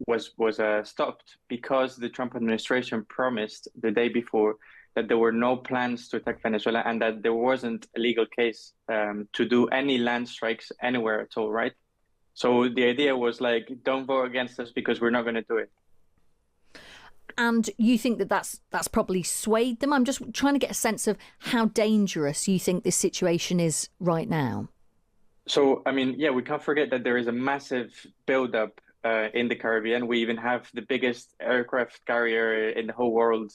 was stopped because the Trump administration promised the day before that there were no plans to attack Venezuela and that there wasn't a legal case to do any land strikes anywhere at all, right? So the idea was like, don't vote against us because we're not going to do it. And you think that that's probably swayed them? I'm just trying to get a sense of how dangerous you think this situation is right now. So, I mean, yeah, we can't forget that there is a massive buildup in the Caribbean. We even have the biggest aircraft carrier in the whole world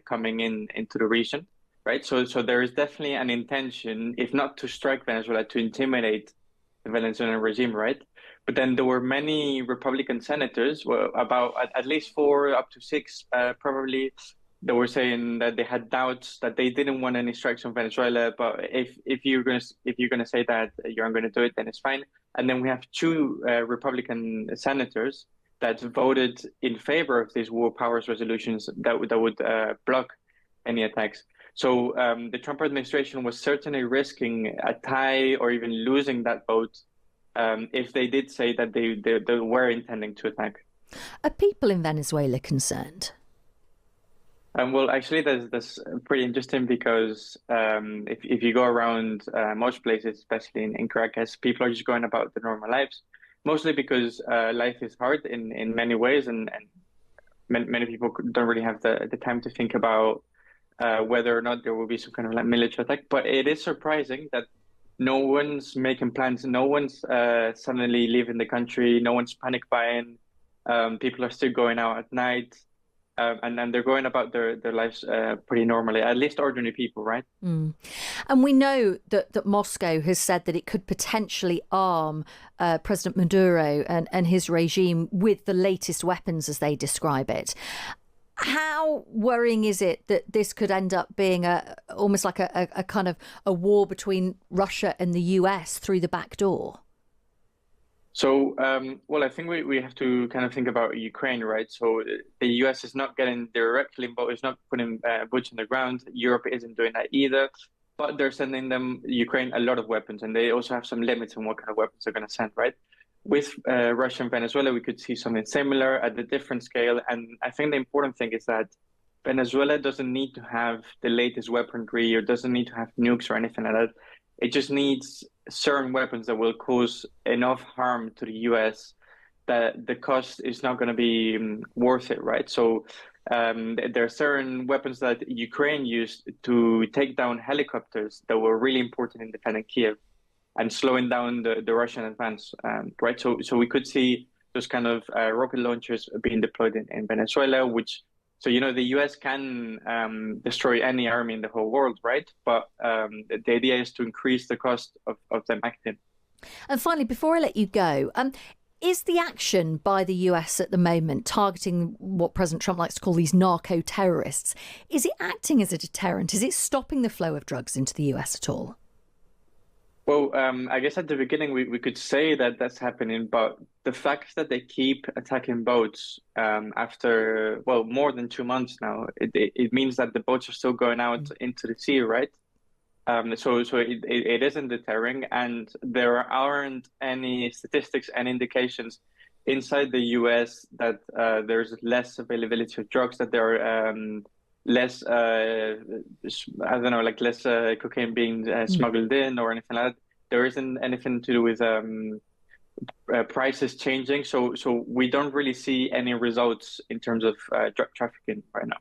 coming into the region, right? So there is definitely an intention, if not to strike Venezuela, to intimidate the Venezuelan regime, right? But then there were many Republican senators, well, about at least four, up to six, probably, that were saying that they had doubts that they didn't want any strikes on Venezuela. But if you're gonna say that you're not going to do it, then it's fine. And then we have two Republican senators that voted in favor of these war powers resolutions that would block any attacks. So the Trump administration was certainly risking a tie or even losing that vote if they did say that they were intending to attack. Are people in Venezuela concerned? Well, actually, that's pretty interesting because if you go around most places, especially in Caracas, people are just going about their normal lives, mostly because life is hard in many ways, and many people don't really have the time to think about whether or not there will be some kind of like military attack. But it is surprising that no one's making plans, no one's suddenly leaving the country, no one's panic buying. People are still going out at night. And they're going about their lives pretty normally, at least ordinary people, right? Mm. And we know that Moscow has said that it could potentially arm President Maduro and his regime with the latest weapons, as they describe it. How worrying is it that this could end up being almost like a kind of a war between Russia and the US through the back door? So, well, I think we have to kind of think about Ukraine, right? So the US is not getting directly involved, it's not putting boots on the ground. Europe isn't doing that either, but they're sending them, Ukraine, a lot of weapons, and they also have some limits on what kind of weapons they're going to send, right? With Russia and Venezuela, we could see something similar at a different scale. And I think the important thing is that Venezuela doesn't need to have the latest weaponry or doesn't need to have nukes or anything like that. It just needs certain weapons that will cause enough harm to the US that the cost is not going to be worth it, right? So there are certain weapons that Ukraine used to take down helicopters that were really important in defending Kiev and slowing down the Russian advance, right? So we could see those kind of rocket launchers being deployed in Venezuela, which so, the US can destroy any army in the whole world, right? But the idea is to increase the cost of them acting. And finally, before I let you go, is the action by the US at the moment targeting what President Trump likes to call these narco terrorists, is it acting as a deterrent? Is it stopping the flow of drugs into the US at all? Well, I guess at the beginning we could say that that's happening, but the fact that they keep attacking boats after, well, more than 2 months now, it means that the boats are still going out into the sea, right? So it isn't deterring, and there aren't any statistics and indications inside the US that there's less availability of drugs, that there are less, I don't know, like less cocaine being smuggled in or anything like that. There isn't anything to do with prices changing, so we don't really see any results in terms of drug trafficking right now.